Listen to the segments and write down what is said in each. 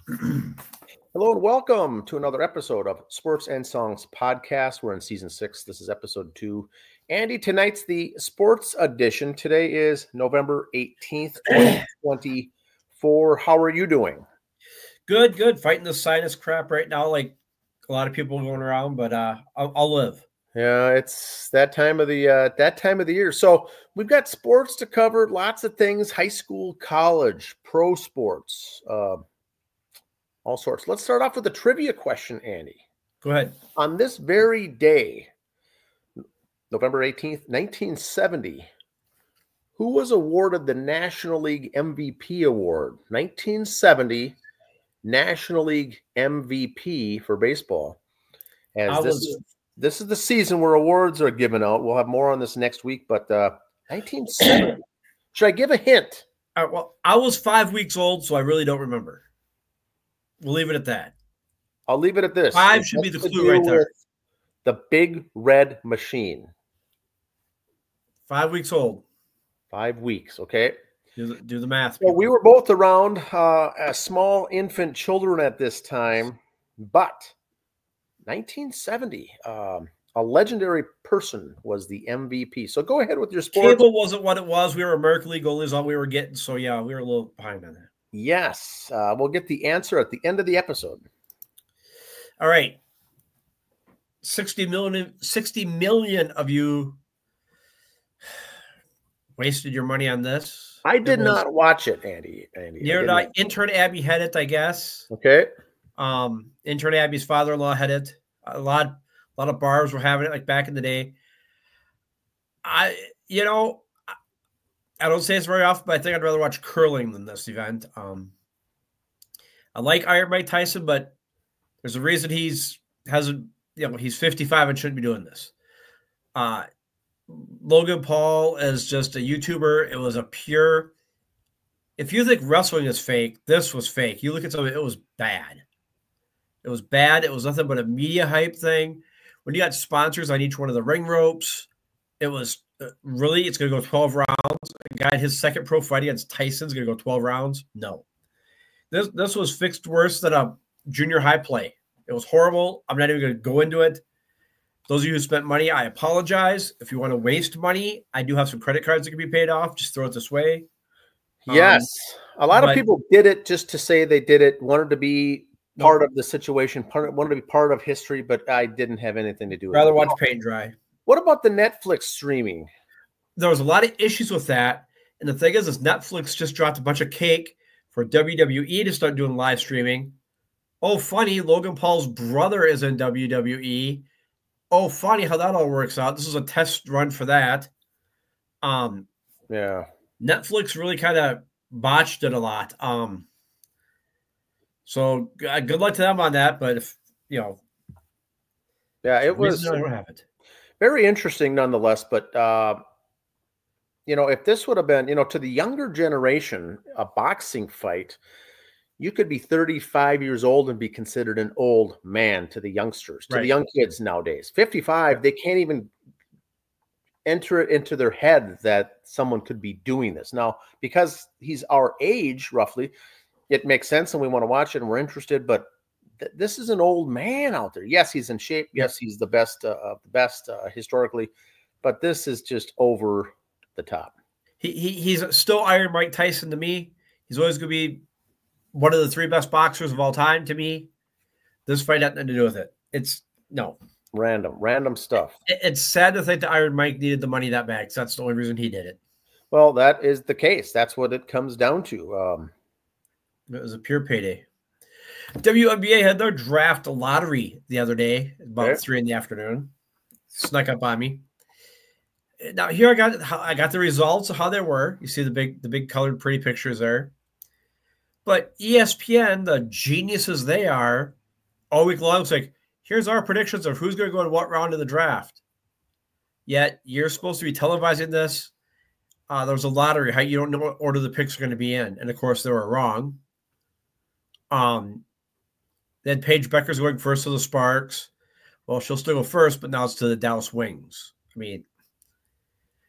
Hello and welcome to another episode of Sports and Songs podcast. We're in season 6. This is episode 2. Andy, tonight's the sports edition. Today is November 18th, 2024. How are you doing? Good. Fighting the sinus crap right now, like a lot of people going around, but I'll live. Yeah, it's that time of the year. So we've got sports to cover, lots of things: high school, college, pro sports, all sorts. Let's start off with a trivia question, Andy. Go ahead. On this very day, November 18th, 1970, who was awarded the National League MVP award? 1970 National League MVP for baseball. This is the season where awards are given out. We'll have more on this next week, but 1970. Should I give a hint? Well, I was 5 weeks old, so I really don't remember. We'll leave it at that. I'll leave it at this. 5 should be the clue right there. The Big Red Machine. 5 weeks old. 5 weeks, okay. Do the math. Well, we were both around as small infant children at this time, but 1970, a legendary person was the MVP. So go ahead with your sports. Cable wasn't what it was. We were American League goalies, all we were getting. So, yeah, we were a little behind on that. Yes. We'll get the answer at the end of the episode. All right. 60 million of you wasted your money on this. I did not watch it, Andy. Intern Abby had it, I guess. Okay. Intern Abby's father-in-law had it. A lot of bars were having it, like back in the day. I don't say this very often, but I think I'd rather watch curling than this event. I like Iron Mike Tyson, but there's a reason he's 55 and shouldn't be doing this. Logan Paul is just a YouTuber. It was a pure. If you think wrestling is fake, this was fake. You look at something, it was bad. It was bad. It was nothing but a media hype thing. When you got sponsors on each one of the ring ropes, it was really, it's going to go 12 rounds. A guy in his second pro fight against Tyson's going to go 12 rounds. No. This was fixed worse than a junior high play. It was horrible. I'm not even going to go into it. Those of you who spent money, I apologize. If you want to waste money, I do have some credit cards that can be paid off. Just throw it this way. Yes. A lot of people did it just to say they did it, wanted to be part of the situation, wanted to be part of history, but I didn't have anything to do with it. Rather watch paint and dry. What about the Netflix streaming? There was a lot of issues with that. And the thing is Netflix just dropped a bunch of cake for WWE to start doing live streaming. Oh, funny, Logan Paul's brother is in WWE. Oh, funny how that all works out. This is a test run for that. Yeah. Netflix really kind of botched it a lot. So good luck to them on that. But if yeah, it was very interesting nonetheless. But if this would have been, to the younger generation, a boxing fight, you could be 35 years old and be considered an old man to the youngsters, to the young kids nowadays. 55, they can't even enter it into their head that someone could be doing this. Now, because he's our age, roughly, it makes sense and we want to watch it and we're interested, but this is an old man out there. Yes, he's in shape. Yes, he's the best of the best historically, but this is just over the top. He's still Iron Mike Tyson to me. He's always going to be one of the 3 best boxers of all time to me. This fight had nothing to do with it. It's random stuff. It's sad to think that Iron Mike needed the money that bad because that's the only reason he did it. Well, that is the case. That's what it comes down to. It was a pure payday. WNBA had their draft lottery the other day, about 3 in the afternoon. Snuck up on me. Now here I got the results of how they were. You see the big colored pretty pictures there. But ESPN, the geniuses they are, all week long, it's like, here's our predictions of who's going to go in what round of the draft. Yet you're supposed to be televising this. There was a lottery. How you don't know what order the picks are going to be in. And, of course, they were wrong. Then Paige Becker's going first to the Sparks. Well, she'll still go first, but now it's to the Dallas Wings. I mean,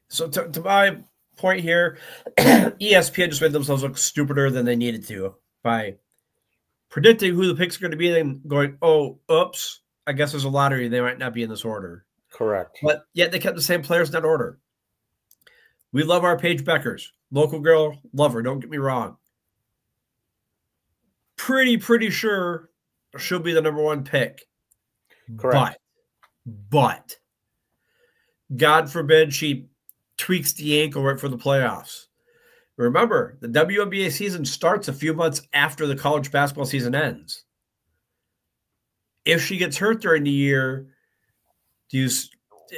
so to my point here, ESPN just made themselves look stupider than they needed to by predicting who the picks are going to be, then going, oh, oops, I guess there's a lottery. They might not be in this order. Correct. But yet they kept the same players in that order. We love our Paige Beckers. Local girl, love her. Don't get me wrong. Pretty sure she'll be the number one pick. Correct. But God forbid she tweaks the ankle right for the playoffs. Remember, the WNBA season starts a few months after the college basketball season ends. If she gets hurt during the year, is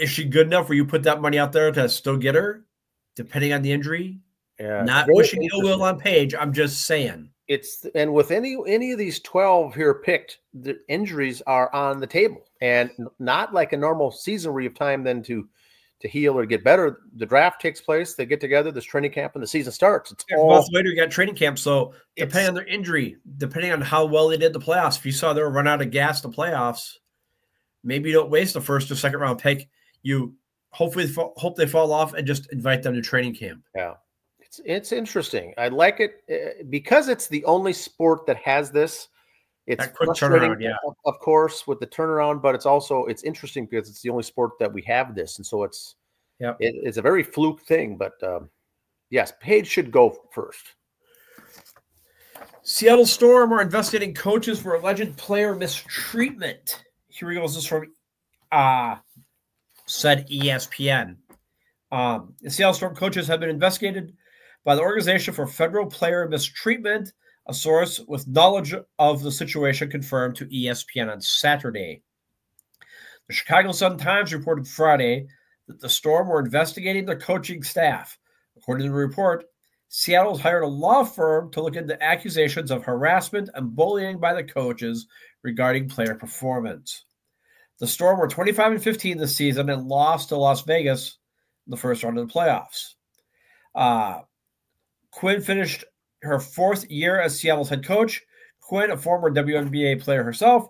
she good enough where you put that money out there to still get her, depending on the injury? Yeah, not wishing ill will on Paige. I'm just saying. And with any of these 12 here picked, the injuries are on the table, and not like a normal season where you have time then to heal or get better. The draft takes place, they get together, this training camp, and the season starts. It's all later. You got training camp, so depending on their injury, depending on how well they did the playoffs, if you saw they were run out of gas in the playoffs, maybe you don't waste the first or second round pick. You hope they fall off and just invite them to training camp. Yeah. It's interesting. I like it because it's the only sport that has this. It's that quick turnaround, yeah. Of course, with the turnaround, but it's interesting because it's the only sport that we have this, and so it's a very fluke thing. But yes, Paige should go first. Seattle Storm are investigating coaches for alleged player mistreatment. Here we go. This is from said ESPN. The Seattle Storm coaches have been investigated by the Organization for Federal Player Mistreatment, a source with knowledge of the situation confirmed to ESPN on Saturday. The Chicago Sun-Times reported Friday that the Storm were investigating their coaching staff. According to the report, Seattle has hired a law firm to look into accusations of harassment and bullying by the coaches regarding player performance. The Storm were 25-15 this season and lost to Las Vegas in the first round of the playoffs. Quinn finished her fourth year as Seattle's head coach. Quinn, a former WNBA player herself,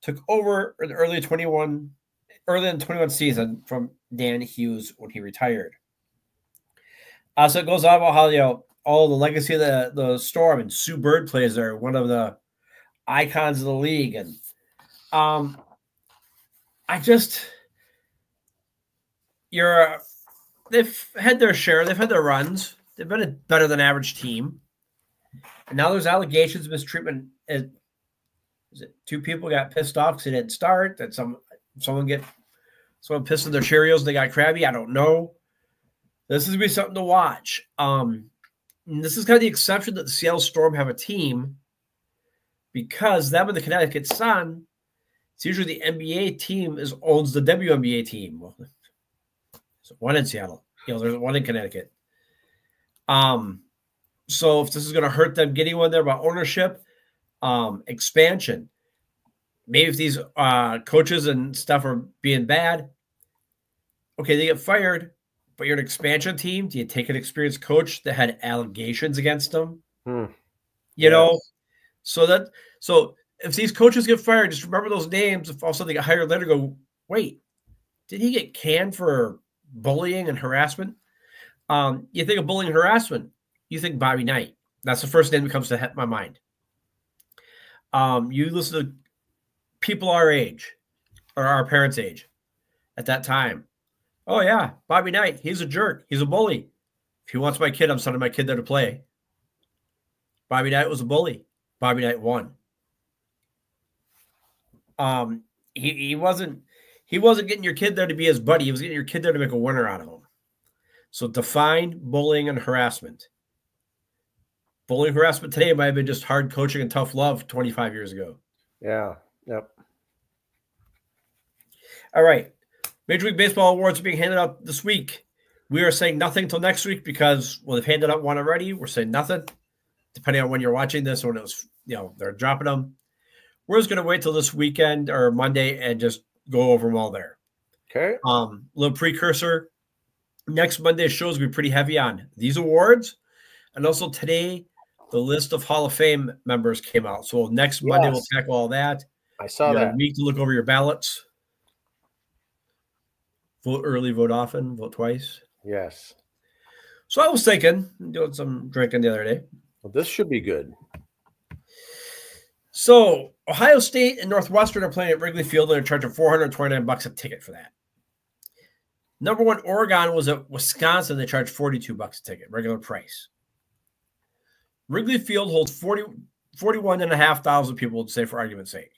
took over in the early in 21 season from Dan Hughes when he retired. So it goes on about how all the legacy of the Storm, and Sue Bird plays there, one of the icons of the league, and they've had their share, they've had their runs. They've been a better than average team. And now there's allegations of mistreatment. Is it two people got pissed off because they didn't start? That someone pissed in their Cheerios, they got crabby? I don't know. This is going to be something to watch. This is kind of the exception that the Seattle Storm have a team, because them and the Connecticut Sun, it's usually the NBA team owns the WNBA team. Well, there's one in Seattle. There's one in Connecticut. So if this is going to hurt them getting one there about ownership, expansion, maybe if these coaches and stuff are being bad, okay, they get fired, but you're an expansion team. Do you take an experienced coach that had allegations against them? You know, so if these coaches get fired, just remember those names. If also they get hired later, go, wait, did he get canned for bullying and harassment? You think of bullying and harassment, you think Bobby Knight. That's the first name that comes to my mind. You listen to people our age or our parents' age at that time. Oh, yeah, Bobby Knight, he's a jerk. He's a bully. If he wants my kid, I'm sending my kid there to play. Bobby Knight was a bully. Bobby Knight won. He wasn't getting your kid there to be his buddy. He was getting your kid there to make a winner out of him. So define bullying and harassment. Bullying harassment today might have been just hard coaching and tough love 25 years ago. Yeah. Yep. All right. Major League Baseball awards are being handed out this week. We are saying nothing until next week because, well, they've handed out one already. We're saying nothing, depending on when you're watching this or when it was, they're dropping them. We're just going to wait till this weekend or Monday and just go over them all there. Okay. Little precursor. Next Monday's show is going to be pretty heavy on these awards. And also today, the list of Hall of Fame members came out. So next Monday, we'll tackle all that. I saw that. A week to look over your ballots. Vote early, vote often, vote twice. Yes. So I was thinking, doing some drinking the other day. Well, this should be good. So Ohio State and Northwestern are playing at Wrigley Field, and they're charging $429 a ticket for that. Number 1, Oregon was at Wisconsin. They charged $42 a ticket, regular price. Wrigley Field holds 41,500 people, say, for argument's sake.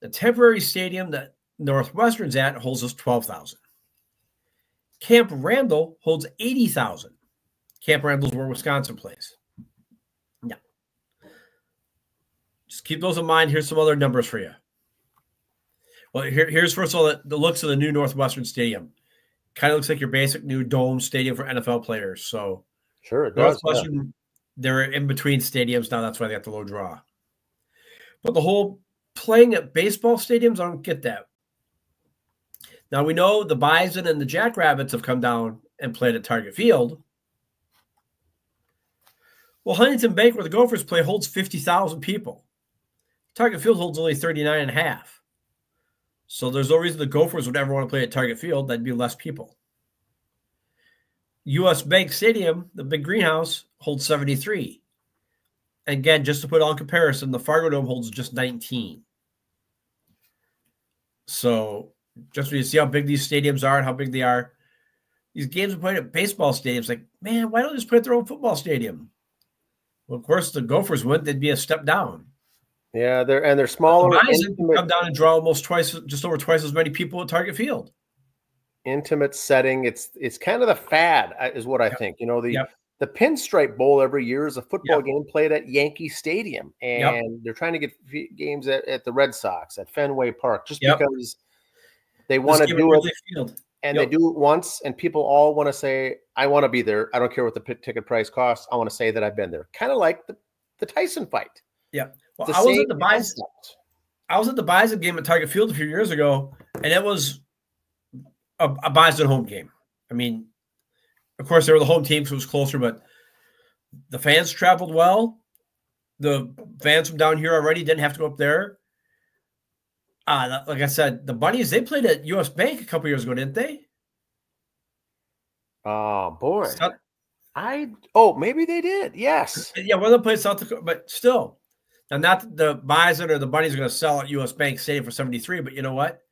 The temporary stadium that Northwestern's at holds us 12,000. Camp Randall holds 80,000. Camp Randall's where Wisconsin plays. Yeah. Just keep those in mind. Here's some other numbers for you. Well, here's first of all the looks of the new Northwestern Stadium. Kind of looks like your basic new dome stadium for NFL players. So sure, it does. Northwestern, they're in between stadiums now. That's why they got the low draw. But the whole playing at baseball stadiums, I don't get that. Now, we know the Bison and the Jackrabbits have come down and played at Target Field. Well, Huntington Bank, where the Gophers play, holds 50,000 people. Target Field holds only 39.5. So there's no reason the Gophers would ever want to play at Target Field. That'd be less people. U.S. Bank Stadium, the big greenhouse, holds 73. And again, just to put it all in comparison, the Fargo Dome holds just 19. So just when you see how big these stadiums are and how big they are, these games are played at baseball stadiums. Like, man, why don't they just play at their own football stadium? Well, of course, the Gophers wouldn't. They'd be a step down. Yeah, they're smaller. The Bison can come down and draw just over twice as many people at Target Field. Intimate setting. It's kind of the fad, is what I think. You know, the Pinstripe Bowl every year is a football game played at Yankee Stadium, and they're trying to get games at the Red Sox at Fenway Park just because they want to do it. Field. And they do it once, and people all want to say, I want to be there. I don't care what the ticket price costs. I want to say that I've been there. Kind of like the Tyson fight. Yeah. Well, I was at the Bison game at Target Field a few years ago, and it was a Bison home game. I mean, of course, they were the home team, so it was closer, but the fans traveled well. The fans from down here already didn't have to go up there. Like I said, the Bunnies, they played at U.S. Bank a couple years ago, didn't they? Oh, boy. Maybe they did. Yes. Yeah, one of them played South Dakota, but still. Now, not that the Bison or the Bunnies are going to sell at U.S. Bank Stadium for 73, but you know what?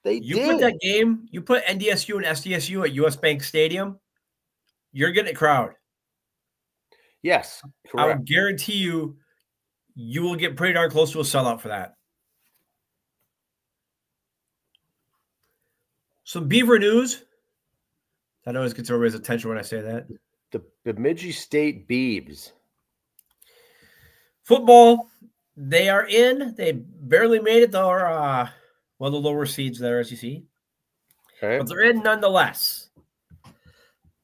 You put that game, you put NDSU and SDSU at U.S. Bank Stadium, you're getting a crowd. Yes, correct. I would guarantee you will get pretty darn close to a sellout for that. Some Beaver news. That always gets everybody's attention when I say that. The Bemidji State Beavs. Football, they are in. They barely made it, though. One of the lower seeds there, as you see. Okay. But they're in nonetheless.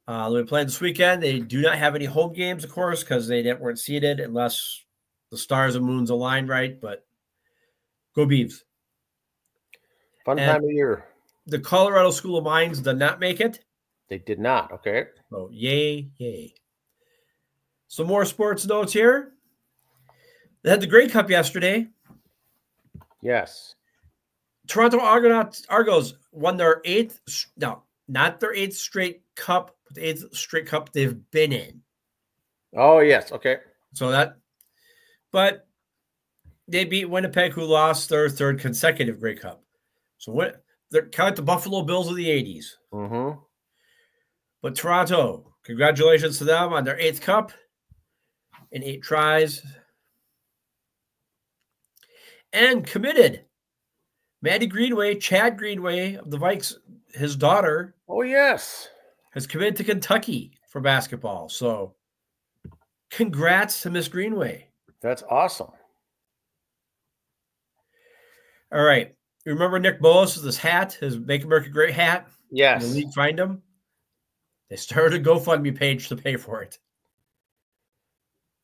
They'll be playing this weekend. They do not have any home games, of course, because they weren't seeded unless the stars and moons align right. But go Beavs. Fun time of year. The Colorado School of Mines did not make it. They did not. Okay. So yay, yay. Some more sports notes here. They had the Grey Cup yesterday. Yes. Toronto Argos won their not their 8th straight cup, but the 8th straight cup they've been in. Oh, yes. Okay. But they beat Winnipeg, who lost their 3rd consecutive Grey Cup. So they're kind of like the Buffalo Bills of the 80s. Mm-hmm. But Toronto, congratulations to them on their 8th cup in 8 tries. And committed. Maddie Greenway, Chad Greenway of the Vikes, his daughter. Oh, yes. Has committed to Kentucky for basketball. So congrats to Miss Greenway. That's awesome. All right. You remember Nick Bolas with his hat, his Make America Great hat? Yes. The league find him. They started a GoFundMe page to pay for it.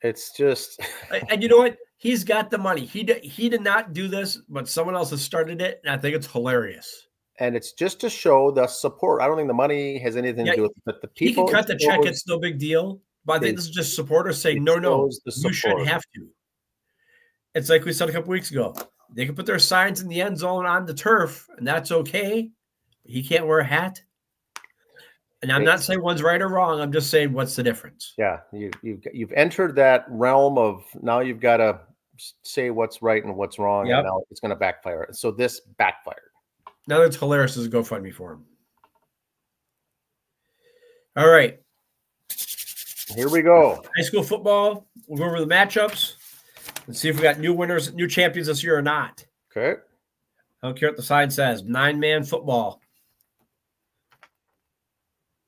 It's just... And you know what? He's got the money. He did not do this, but someone else has started it, and I think it's hilarious. And it's just to show the support. I don't think the money has anything to do with it, but the people... He can cut the check. It's no big deal. But I think this is just supporters saying, no, you shouldn't have to. It's like we said a couple weeks ago. They can put their signs in the end zone on the turf, and that's okay. He can't wear a hat. And I'm not saying one's right or wrong. I'm just saying what's the difference. Yeah, you've entered that realm of now you've got to say what's right and what's wrong, and now it's going to backfire. So this backfired. Now that's hilarious. There's a GoFundMe for him. All right. Here we go. High school football. We'll go over the matchups and see if we got new winners, new champions this year or not. Okay. I don't care what the sign says. 9-man football.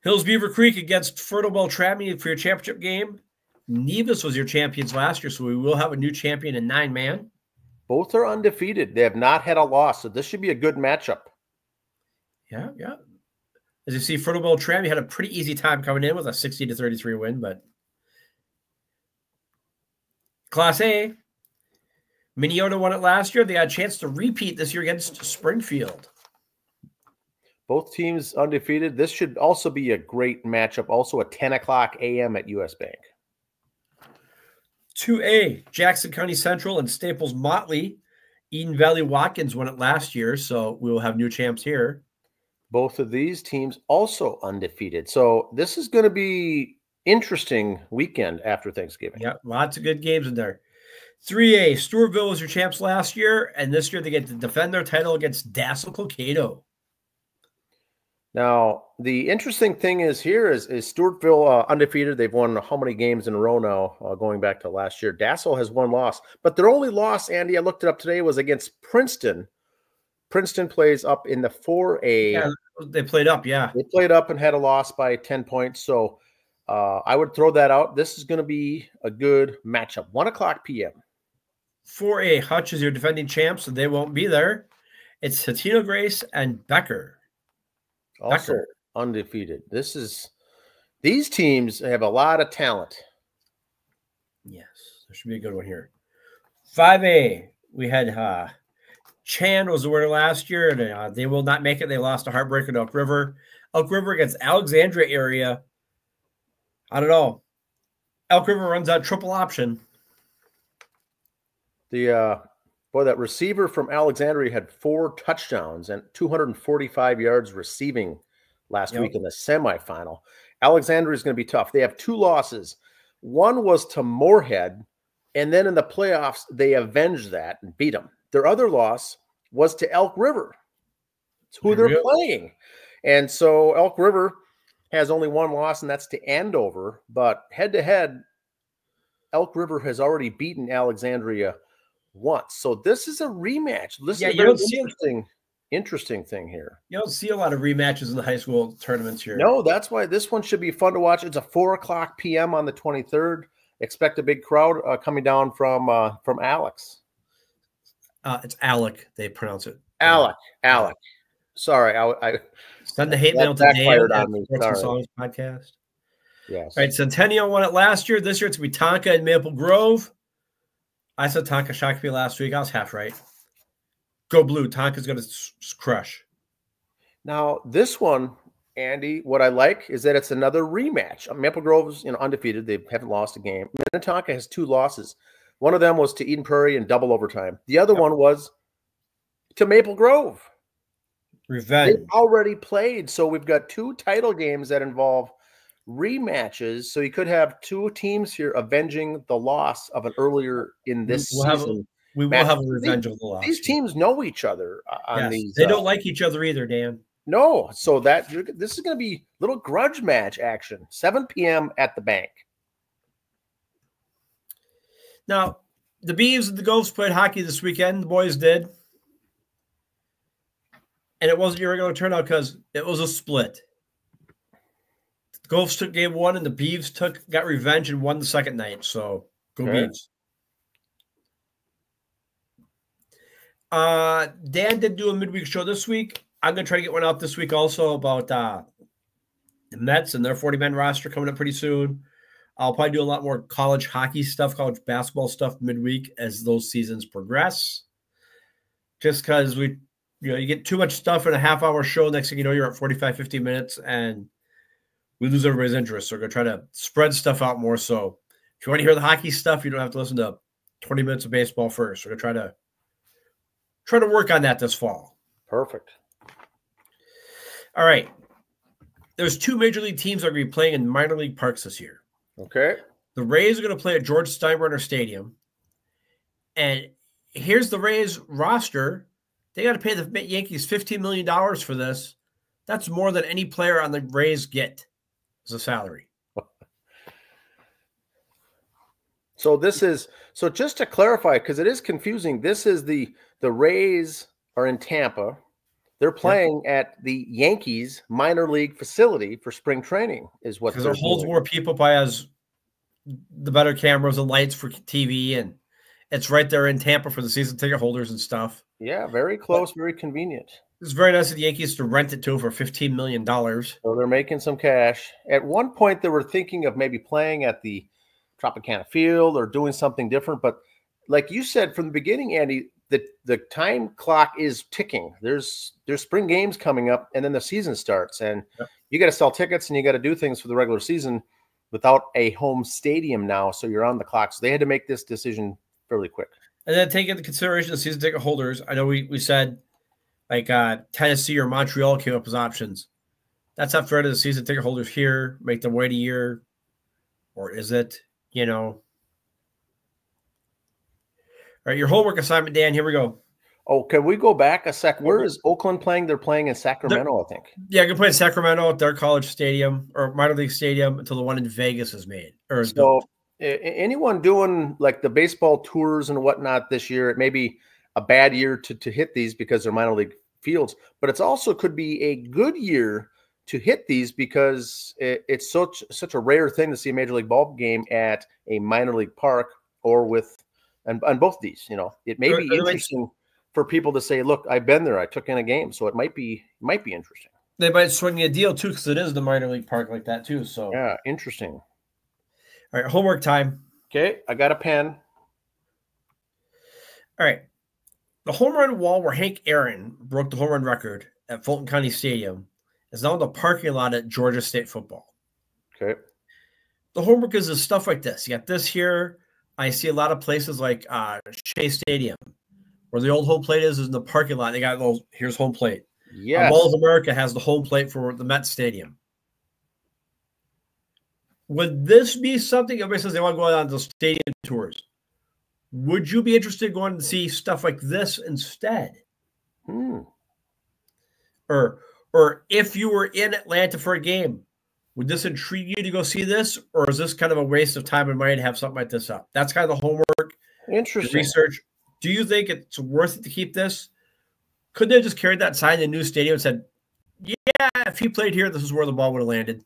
Hills Beaver Creek against Fertile Beltrami for your championship game. Nevis was your champions last year, so we will have a new champion in 9-man. Both are undefeated. They have not had a loss, so this should be a good matchup. Yeah. As you see, Fertile Beltrami had a pretty easy time coming in with a 60-33 win, but Class A, Minneota won it last year. They had a chance to repeat this year against Springfield. Both teams undefeated. This should also be a great matchup. Also at 10 o'clock a.m. at US Bank. 2A, Jackson County Central and Staples Motley. Eden Valley Watkins won it last year, so we will have new champs here. Both of these teams also undefeated. So this is going to be interesting weekend after Thanksgiving. Yeah, lots of good games in there. 3A, Stewartville was your champs last year, and this year they get to defend their title against Dassel-Colcado. Now, the interesting thing is here is Stewartville undefeated. They've won how many games in a row now, going back to last year. Dassel has one loss, but their only loss, Andy, I looked it up today, was against Princeton. Princeton plays up in the 4A. Yeah, they played up, yeah. They played up and had a loss by 10 points, so I would throw that out. This is going to be a good matchup. 1 o'clock p.m. 4A, Hutch is your defending champ, so they won't be there. It's Hatino Grace and Becker. Also undefeated. These teams have a lot of talent. Yes, there should be a good one here. 5A, we had Chan was the winner last year, and they will not make it. They lost a heartbreaker to Elk River. Elk River against Alexandria area. I don't know. Elk River runs out triple option. That receiver from Alexandria had 4 touchdowns and 245 yards receiving last week in the semifinal. Alexandria is going to be tough. They have 2 losses. One was to Moorhead, and then in the playoffs, they avenged that and beat them. Their other loss was to Elk River. It's who they're playing. And so Elk River has only 1 loss, and that's to Andover. But head-to-head, Elk River has already beaten Alexandria once. So this is a rematch. This is a very interesting thing here. You don't see a lot of rematches in the high school tournaments here. No, that's why this one should be fun to watch. It's a 4 o'clock p.m. on the 23rd. Expect a big crowd coming down from Alex. It's Alec, they pronounce it. Alec. Sorry, I send the hate mail to Dave on me. Sorry. Songs podcast. Yes. All right, Centennial won it last year. This year it's going to be Tonka and Maple Grove. I said Tonka shocked me last week. I was half right. Go blue. Tonka's going to crush. Now, this one, Andy, what I like is that it's another rematch. Maple Grove's undefeated. They haven't lost a game. Minnetonka has 2 losses. One of them was to Eden Prairie in double overtime. The other one was to Maple Grove. Revenge. They've already played. So we've got 2 title games that involve rematches. So you could have 2 teams here avenging the loss of an earlier in this season. We will have a revenge of the loss. These teams know each other on these. They don't like each other either, Dan. No. So this is going to be a little grudge match action. 7 p.m. at the bank. Now, the Beavs and the Gophers played hockey this weekend. The boys did. And it wasn't your regular turnout because it was a split. The Gophers took game 1 and the Beavs got revenge and won the second night. So go Beavs. Dan did do a midweek show this week. I'm going to try to get one out this week also about the Mets and their 40-man roster coming up pretty soon. I'll probably do a lot more college hockey stuff, college basketball stuff midweek as those seasons progress. Just because you get too much stuff in a half-hour show. Next thing you know, you're at 45, 50 minutes, and we lose everybody's interest. So we're going to try to spread stuff out more. So if you want to hear the hockey stuff, you don't have to listen to 20 minutes of baseball first. We're going to try to work on that this fall. Perfect. All right. There's 2 major league teams that are going to be playing in minor league parks this year. Okay. The Rays are going to play at George Steinbrenner Stadium. And here's the Rays roster. They got to pay the Yankees $15 million for this. That's more than any player on the Rays get as a salary. So just to clarify, because it is confusing, this is the Rays are in Tampa. They're playing at the Yankees minor league facility for spring training is what because it holds more people by as the better cameras and lights for TV, and it's right there in Tampa for the season ticket holders and stuff. Yeah, very close, very convenient. It's very nice of the Yankees to rent it to for $15 million. So they're making some cash. At one point, they were thinking of maybe playing at the Tropicana Field or doing something different. But like you said from the beginning, Andy, the time clock is ticking. There's spring games coming up, and then the season starts. And you got to sell tickets and you got to do things for the regular season without a home stadium now. So you're on the clock. So they had to make this decision fairly quick. And then take into consideration the season ticket holders. I know we said like Tennessee or Montreal came up as options. That's not fair to the season ticket holders here. Make them wait a year. Or is it, you know? All right, your homework assignment, Dan. Here we go. Oh, can we go back a sec? Where is Oakland playing? They're playing in Sacramento, I think. Yeah, they're playing Sacramento at their college stadium or minor league stadium until the one in Vegas is made. Or is built. Anyone doing like the baseball tours and whatnot this year, it may be a bad year to hit these because they're minor league fields, but it's also could be a good year to hit these because it's such a rare thing to see a major league ball game at a minor league park or on both these. You know, it may be interesting for people to say, "Look, I've been there. I took in a game," so it might be interesting. They might swing a deal too because it is the minor league park like that too. So yeah, interesting. All right, homework time. Okay, I got a pen. All right. The home run wall where Hank Aaron broke the home run record at Fulton County Stadium is now in the parking lot at Georgia State football. Okay. The homework is stuff like this. You got this here. I see a lot of places like Shea Stadium, where the old home plate is in the parking lot. They got those. Here's home plate. Yeah. Mall of America has the home plate for the Met Stadium. Would this be something? Everybody says they want to go on those stadium tours. Would you be interested in going to see stuff like this instead? Or if you were in Atlanta for a game, would this intrigue you to go see this? Or is this kind of a waste of time and money to have something like this up? That's kind of the homework. Interesting. Research. Do you think it's worth it to keep this? Could they have just carried that sign in the new stadium and said, yeah, if he played here, this is where the ball would have landed?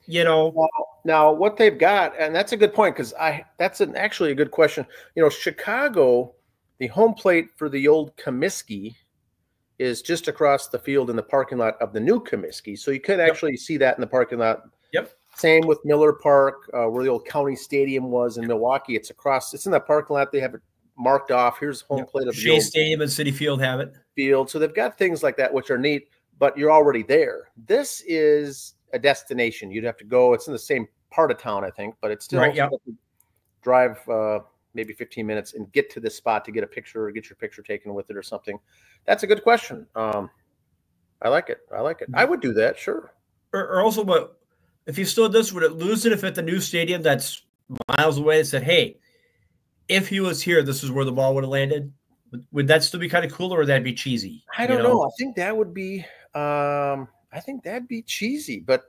You know, well, now what they've got, and that's a good point because that's actually a good question. You know, Chicago, the home plate for the old Comiskey is just across the field in the parking lot of the new Comiskey, so you could actually see that in the parking lot. Yep. Same with Miller Park, where the old county stadium was in Milwaukee. It's across. It's in that parking lot. They have it marked off. Here's home plate of Shea Stadium and Citi Field have it. Field. So they've got things like that which are neat, but you're already there. This is a destination. You'd have to go. It's in the same part of town, I think, but it's still right, yep. Drive maybe 15 minutes and get to this spot to get a picture or get your picture taken with it or something. That's a good question. I like it. I would do that, sure. Or also, but if you still did this, would it lose it if at the new stadium that's miles away it said, hey, if he was here, this is where the ball would have landed? Would that still be kind of cool, or would that be cheesy? I don't know. I think that would be I think that'd be cheesy, but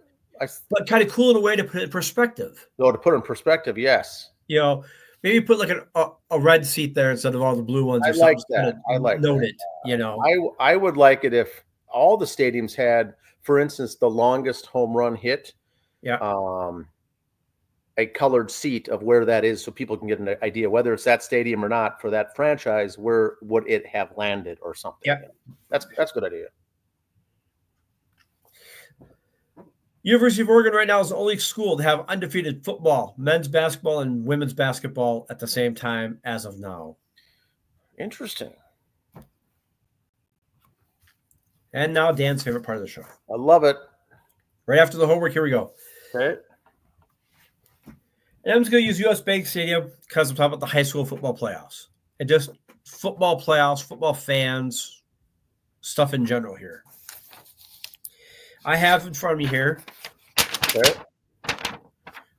kind of cool in a way to put it in perspective. Oh, to put it in perspective, yes. You know, maybe put like a red seat there instead of all the blue ones. I like that. I like note that. It. You know, I would like it if all the stadiums had, for instance, the longest home run hit. Yeah. A colored seat of where that is, so people can get an idea whether it's that stadium or not for that franchise. Where would it have landed or something? Yeah, that's a good idea. University of Oregon right now is the only school to have undefeated football, men's basketball, and women's basketball at the same time as of now. Interesting. And now Dan's favorite part of the show. I love it. Right after the homework, here we go. Okay. And I'm just going to use U.S. Bank Stadium because I'm talking about the high school football playoffs. And just football playoffs, football fans, stuff in general here. I have in front of me here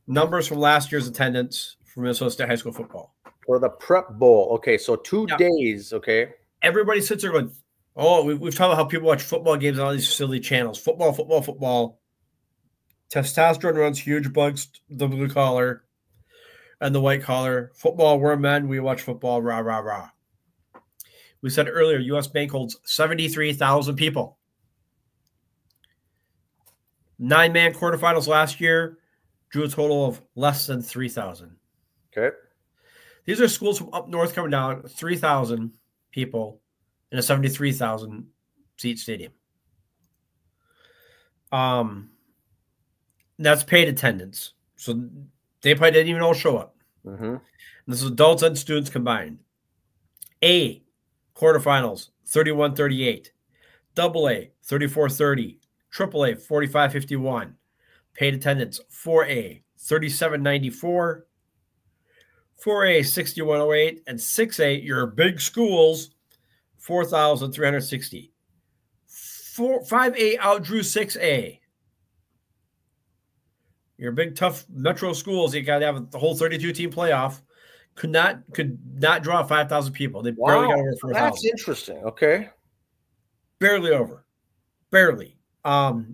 numbers from last year's attendance for Minnesota State high school football. For the Prep Bowl. Okay, so 2 days, okay? Everybody sits there going, oh, we've talked about how people watch football games on all these silly channels. Football. Testosterone runs huge amongst the blue collar and the white collar. Football, we're men. We watch football. Rah, rah, rah. We said earlier, U.S. Bank holds 73,000 people. 9-man quarterfinals last year drew a total of less than 3,000. Okay. These are schools from up north coming down, 3,000 people in a 73,000 seat stadium. That's paid attendance. So they probably didn't even all show up. Mm-hmm. This is adults and students combined. A, quarterfinals, 31-38. Double A, 34-30. Triple A, 45-51. Paid attendance, 4A, 37-94. 4A, 61-08. And 6A, your big schools, 4,360. 5A outdrew 6A. Your big, tough metro schools, you got to have the whole 32-team playoff. Could not draw 5,000 people. They barely got over 4,000. That's interesting. Okay. Barely over. Barely. The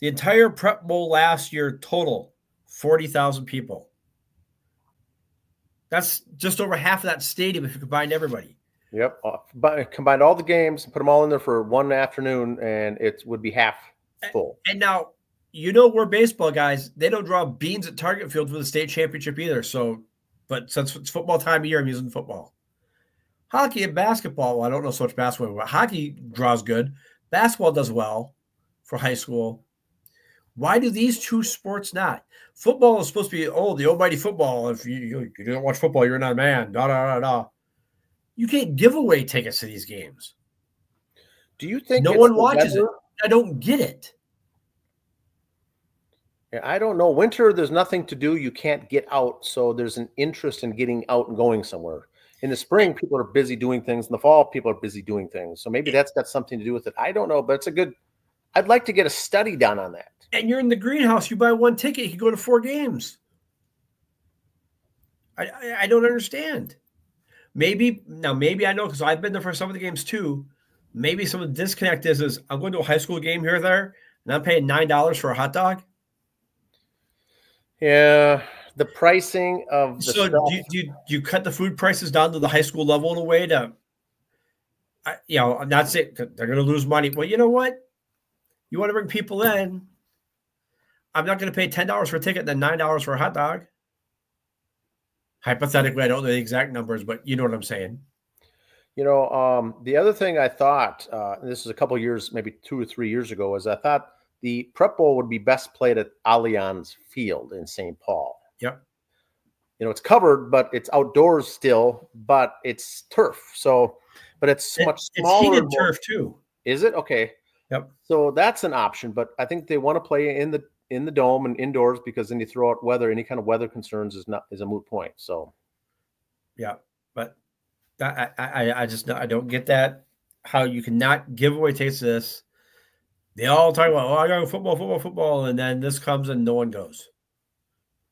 entire Prep Bowl last year total, 40,000 people. That's just over half of that stadium if you combined everybody. Yep. Combined all the games, put them all in there for one afternoon, and it would be half full. And now, we're baseball guys. They don't draw beans at Target Field for the state championship either. So, but since it's football time of year, I'm using football. Hockey and basketball, well, I don't know so much basketball, but hockey draws good. Basketball does well for high school. Why do these two sports not? Football is supposed to be, the almighty football. If you don't watch football, you're not a man. You can't give away tickets to these games. Do you think no one watches it? I don't get it. I don't know. Winter, there's nothing to do. You can't get out. So there's an interest in getting out and going somewhere. In the spring, people are busy doing things. In the fall, people are busy doing things. So maybe that's got something to do with it. I don't know, but I'd like to get a study done on that. And you're in the greenhouse. You buy one ticket, you can go to 4 games. I don't understand. Maybe I know because I've been there for some of the games too. Maybe some of the disconnect is I'm going to a high school game here or there, and I'm paying $9 for a hot dog. Yeah, the pricing of the stuff. Do you cut the food prices down to the high school level in a way to, I'm not saying they're going to lose money. Well, you know what? You want to bring people in. I'm not going to pay $10 for a ticket and then $9 for a hot dog. Hypothetically, I don't know the exact numbers, but you know what I'm saying. The other thing I thought, and this is a couple years, maybe 2 or 3 years ago, is I thought the Prep Bowl would be best played at Allianz Field in St. Paul. Yep. It's covered, but it's outdoors still, but it's turf. So, but it's much smaller. It's heated turf too. Is it? Okay. Yep. So that's an option, but I think they want to play in the dome and indoors because then you throw out weather. Any kind of weather concerns is a moot point. So, yeah, but I don't get that. How you cannot give away tickets to this. They all talk about, I got football, and then this comes and no one goes.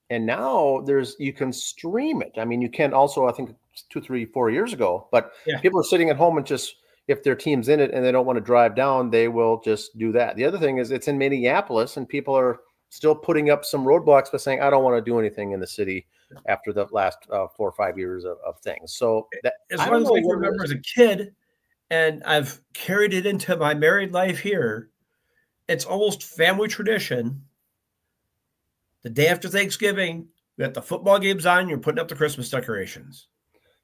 And now you can stream it. I mean, you can also, I think 2, 3, 4 years ago, but people are sitting at home and just, if their team's in it and they don't want to drive down, they will just do that. The other thing is it's in Minneapolis and people are still putting up some roadblocks by saying, I don't want to do anything in the city after the last 4 or 5 years of things. So as long as I can remember as a kid, and I've carried it into my married life here, it's almost family tradition. The day after Thanksgiving, we got the football games on, you're putting up the Christmas decorations.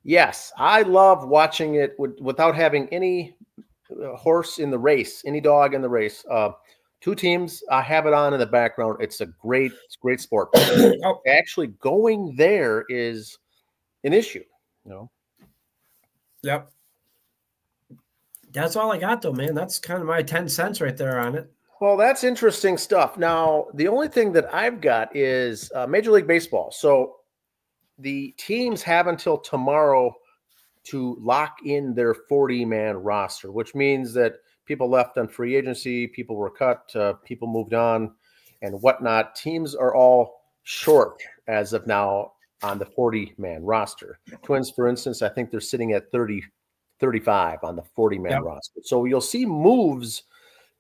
Yes, I love watching it without having any horse in the race, any dog in the race. 2 teams, I have it on in the background. It's a great sport. Actually, going there is an issue. Yep. That's all I got, though, man. That's kind of my 10 cents right there on it. Well, that's interesting stuff. Now, the only thing that I've got is Major League Baseball. So the teams have until tomorrow to lock in their 40-man roster, which means that people left on free agency, people were cut, people moved on, and whatnot. Teams are all short as of now on the 40-man roster. Twins, for instance, I think they're sitting at 35 on the 40-man roster. So you'll see moves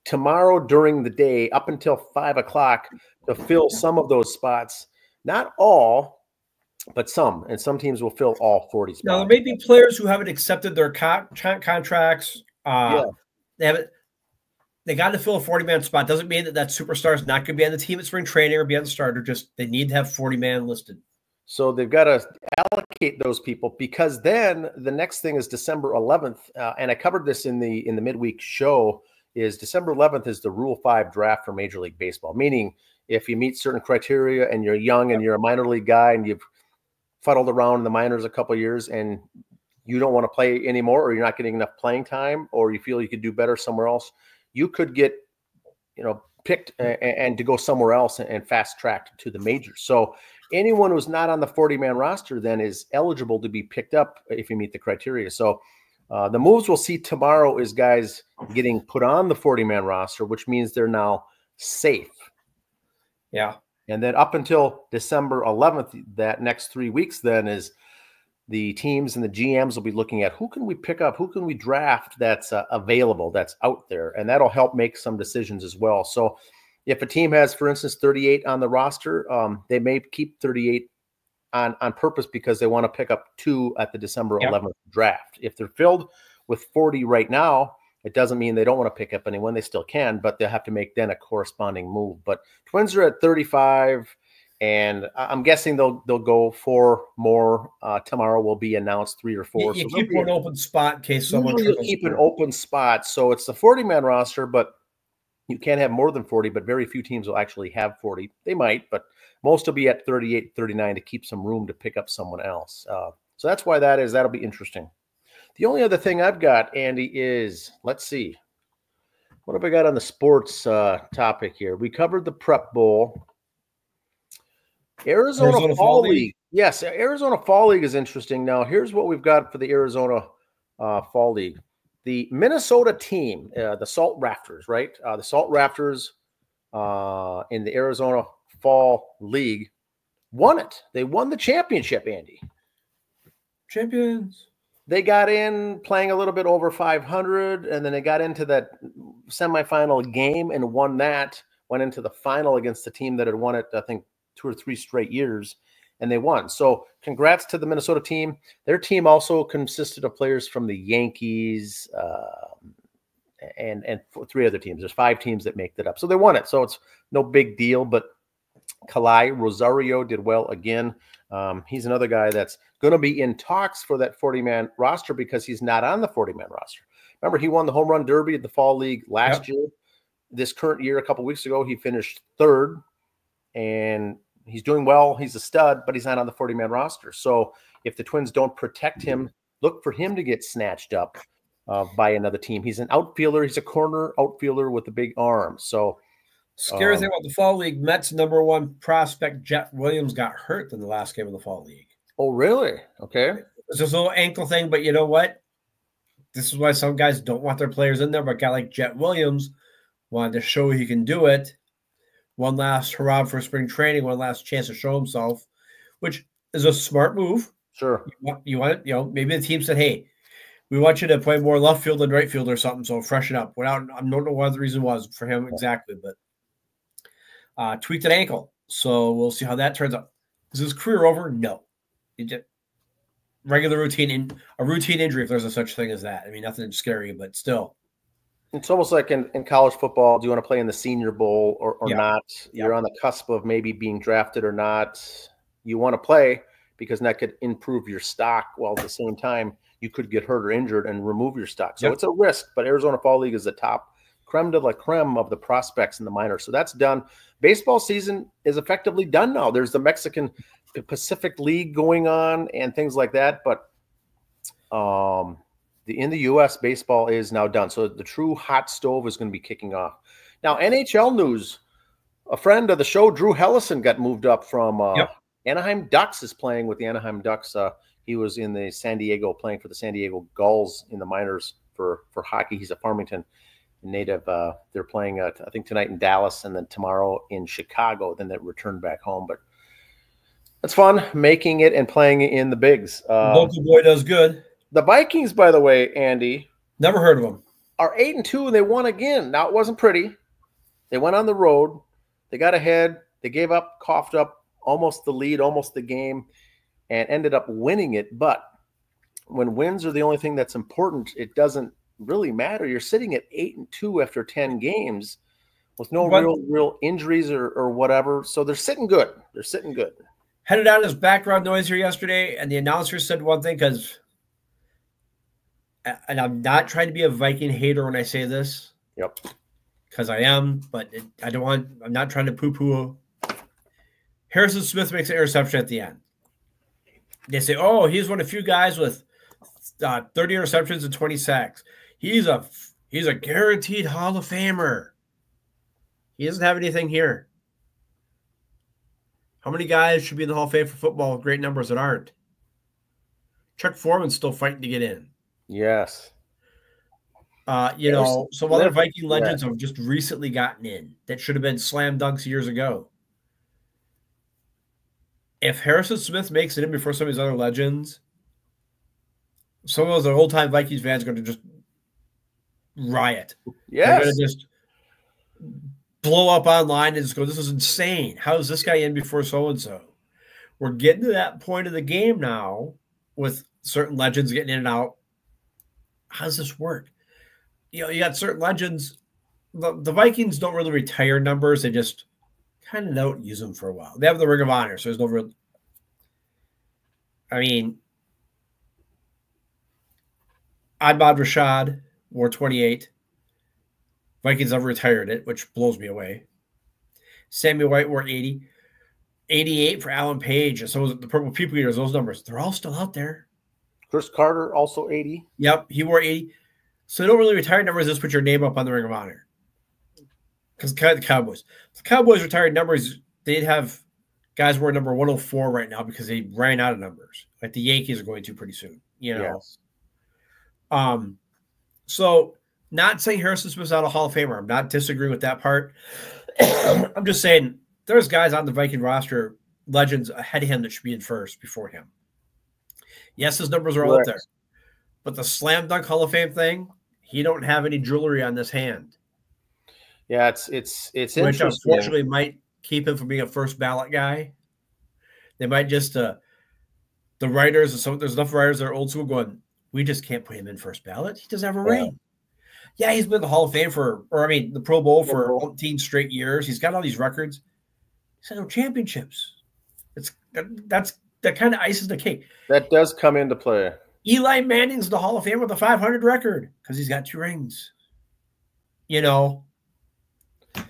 tomorrow during the day up until 5 o'clock to fill some of those spots. Not all, but some. And some teams will fill all 40 spots. Now, there may be players who haven't accepted their contracts. They got to fill a 40-man spot. Doesn't mean that superstar is not going to be on the team at spring training or be on the starter. Just they need to have 40-man listed. So they've got to allocate those people, because then the next thing is December 11th. And I covered this in the midweek show. Is December 11th is the Rule 5 draft for Major League Baseball, meaning if you meet certain criteria and you're young and you're a minor league guy and you've fuddled around in the minors a couple of years and you don't want to play anymore, or you're not getting enough playing time, or you feel you could do better somewhere else, you could get, picked and to go somewhere else and fast tracked to the majors. So anyone who's not on the 40-man roster then is eligible to be picked up if you meet the criteria. So the moves we'll see tomorrow is guys getting put on the 40-man roster, which means they're now safe. Yeah. And then up until December 11th, that next 3 weeks then is the teams and the GMs will be looking at who can we pick up, who can we draft that's available, that's out there. And that'll help make some decisions as well. So if a team has, for instance, 38 on the roster, they may keep 38 on purpose because they want to pick up 2 at the December 11th draft. If they're filled with 40 right now, it doesn't mean they don't want to pick up anyone. They still can, but they'll have to make then a corresponding move. But Twins are at 35, and I'm guessing they'll go 4 more. Tomorrow will be announced 3 or 4. You keep an open spot in case someone keep an open spot. So it's the 40-man roster, but you can't have more than 40, but very few teams will actually have 40. They might, but most will be at 38, 39 to keep some room to pick up someone else. So that's why that is. That'll be interesting. The only other thing I've got, Andy, is, let's see. What have I got on the sports topic here? We covered the Prep Bowl. Arizona Fall League. Yes, Arizona Fall League is interesting. Now, here's what we've got for the Arizona Fall League. The Minnesota team, the Salt Rafters, right? The Salt Rafters in the Arizona Fall League won it. They won the championship, Andy. Champions. They got in playing a little bit over 500, and then they got into that semifinal game and won that, went into the final against the team that had won it, I think, 2 or 3 straight years, and they won. So congrats to the Minnesota team. Their team also consisted of players from the Yankees and 3 other teams. There's 5 teams that make that up. So they won it. So it's no big deal, but Kalai Rosario did well again. He's another guy that's going to be in talks for that 40-man roster because he's not on the 40-man roster. Remember, he won the Home Run Derby at the Fall League last year. This current year, a couple weeks ago, he finished 3rd, and he's doing well. He's a stud, but he's not on the 40-man roster. So if the Twins don't protect him, look for him to get snatched up by another team. He's an outfielder. He's a corner outfielder with a big arm. So scary thing about the Fall League, Mets #1 prospect Jet Williams got hurt in the last game of the Fall League. Oh, really? Okay. It's just a little ankle thing, but you know what? This is why some guys don't want their players in there, but a guy like Jet Williams wanted to show he can do it. One last hurrah for spring training, one last chance to show himself, which is a smart move. Sure. You want maybe the team said, hey, we want you to play more left field than right field or something, so freshen up. I don't know what the reason was for him exactly, but tweaked an ankle. So we'll see how that turns out. Is his career over? No. Regular routine, a routine injury, if there's a such thing as that. I mean, nothing scary, but still. It's almost like in college football, do you want to play in the Senior Bowl or not? You're on the cusp of maybe being drafted or not. You want to play because that could improve your stock, while at the same time you could get hurt or injured and remove your stock. So it's a risk, but Arizona Fall League is the top creme de la creme of the prospects in the minors. So that's done. Baseball season is effectively done now. There's the Mexican Pacific League going on and things like that, but in the U.S., baseball is now done. So the true hot stove is going to be kicking off. Now, NHL news, a friend of the show, Drew Hellison, got moved up from Anaheim Ducks, is playing with the Anaheim Ducks. He was in the San Diego, playing for the San Diego Gulls in the minors for hockey. He's a Farmington native. They're playing, I think, tonight in Dallas and then tomorrow in Chicago. Then they return back home. But It's fun making it and playing in the bigs. Local boy does good. The Vikings, by the way, Andy. Never heard of them. Are 8-2 and they won again. Now, it wasn't pretty. They went on the road. They got ahead. They gave up, coughed up almost the lead, almost the game, and ended up winning it. But when wins are the only thing that's important, it doesn't really matter. You're sitting at 8-2 after 10 games with no real injuries or whatever. So they're sitting good. They're sitting good. Headed out as background noise here yesterday, and the announcer said one thing because, and I'm not trying to be a Viking hater when I say this. Yep. Because I am, but I'm not trying to poo-poo. Harrison Smith makes an interception at the end. They say, oh, he's one of the few guys with 30 interceptions and 20 sacks. He's a guaranteed Hall of Famer. He doesn't have anything here. How many guys should be in the Hall of Fame for football with great numbers that aren't? Chuck Foreman's still fighting to get in. Yes. Some other Viking legends have just recently gotten in that should have been slam dunks years ago. If Harrison Smith makes it in before some of these other legends, some of those old-time Vikings fans are going to just riot. Yes. They're going to just blow up online and just go, this is insane. How is this guy in before so-and-so? We're getting to that point of the game now with certain legends getting in and out. How does this work? You got certain legends. The Vikings don't really retire numbers. They just kind of don't use them for a while. They have the Ring of Honor, so there's no real. I mean, Ahmad Rashad wore 28. Vikings never retired it, which blows me away. Sammy White wore 80. 88 for Alan Page. And so the Purple People Eaters, those numbers, they're all still out there. Chris Carter, also 80. Yep, he wore 80. So they don't really retire numbers, just put your name up on the Ring of Honor. Because the Cowboys. The Cowboys retired numbers, they'd have guys wearing number 104 right now because they ran out of numbers. Like the Yankees are going to pretty soon. Yes. So not saying Harrison Smith's not a Hall of Famer. I'm not disagreeing with that part. I'm just saying there's guys on the Viking roster, legends ahead of him that should be in first before him. Yes, his numbers are all up there. But the slam dunk Hall of Fame thing, he don't have any jewelry on this hand. Yeah, it's interesting. Which unfortunately might keep him from being a first ballot guy. They might just the writers, there's enough writers that are old school going, we just can't put him in first ballot. He doesn't have a ring. Yeah, he's been in the Hall of Fame the Pro Bowl for 18 straight years. He's got all these records. He's had no championships. That kind of ices the cake. That does come into play. Eli Manning's the Hall of Fame with a 500 record because he's got 2 rings.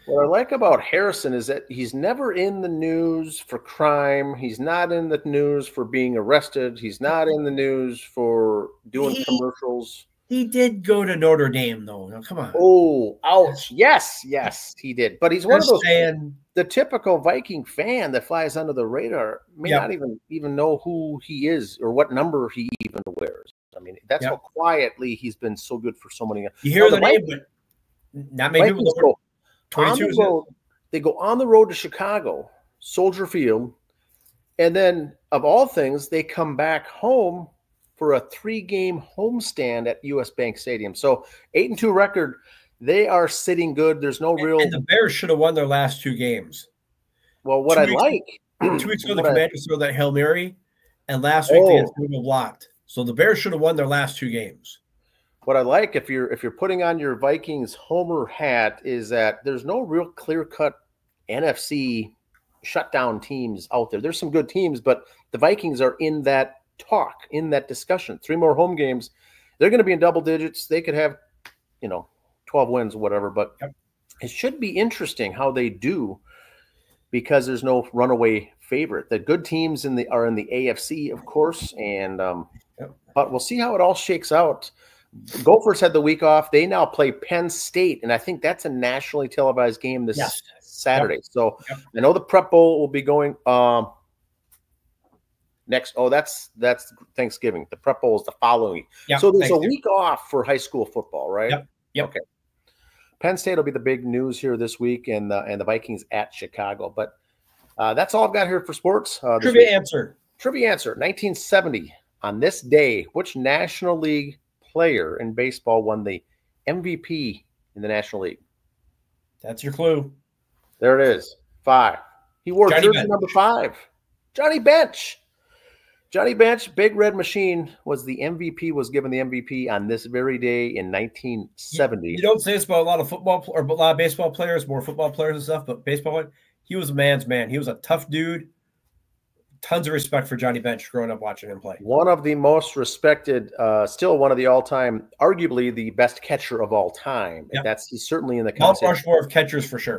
What I like about Harrison is that he's never in the news for crime. He's not in the news for being arrested. He's not in the news for doing commercials. He did go to Notre Dame, though. Now, come on. Oh, ouch. Yes, he did. But he's one of those the typical Viking fan that flies under the radar may not even know who he is or what number he even wears. I mean, that's how quietly he's been so good for so many years. You hear the name, but not many people know. 22 they go on the road to Chicago, Soldier Field, and then, of all things, they come back home for a 3-game homestand at US Bank Stadium. So 8-2 record, they are sitting good. There's no real. And the Bears should have won their last 2 games. Well, what 2 weeks ago, the Commanders threw that Hail Mary, and last week they had Google blocked. So the Bears should have won their last 2 games. What I like, if you're putting on your Vikings homer hat, is that there's no real clear-cut NFC shutdown teams out there. There's some good teams, but the Vikings are in that talk, in that discussion. 3 more home games. They're going to be in double digits. They could have, 12 wins or whatever, but it should be interesting how they do because there's no runaway favorite. The good teams are in the AFC, of course, and but we'll see how it all shakes out. Gophers had the week off. They now play Penn State, and I think that's a nationally televised game this Saturday. So I know the Prep Bowl will be going next. Oh, that's Thanksgiving. The Prep Bowl is the following week. So there's a week off for high school football, right? Yep. Okay. Penn State will be the big news here this week, and the Vikings at Chicago. But That's all I've got here for sports. Trivia answer. Trivia answer. 1970. On this day, which National League player in baseball won the MVP in the National League? That's your clue. There it is. 5. He wore jersey number 5. Johnny Bench. Johnny Bench, Big Red Machine, was the MVP, was given the MVP on this very day in 1970. You don't say this about a lot of football or a lot of baseball players, more football players and stuff, but baseball, he was a man's man. He was a tough dude. Tons of respect for Johnny Bench growing up watching him play. One of the most respected, still one of the all-time, arguably the best catcher of all time. Yep. He's certainly in the Mount Rushmore of catchers for sure.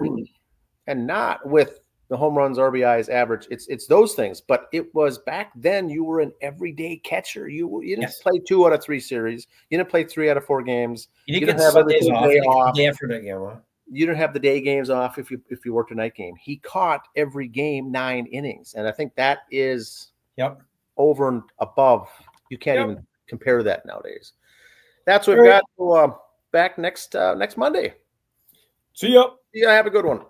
And not with the home runs, RBIs, average. It's those things. But it was back then. You were an everyday catcher. You didn't play 2 out of 3 series. You didn't play 3 out of 4 games. You didn't have Sundays off. Day after day game. You didn't have the day games off if you worked a night game. He caught every game 9 innings, and I think that is over and above. You can't even compare that nowadays. That's what we've got back next Monday. See ya. Yeah, have a good one.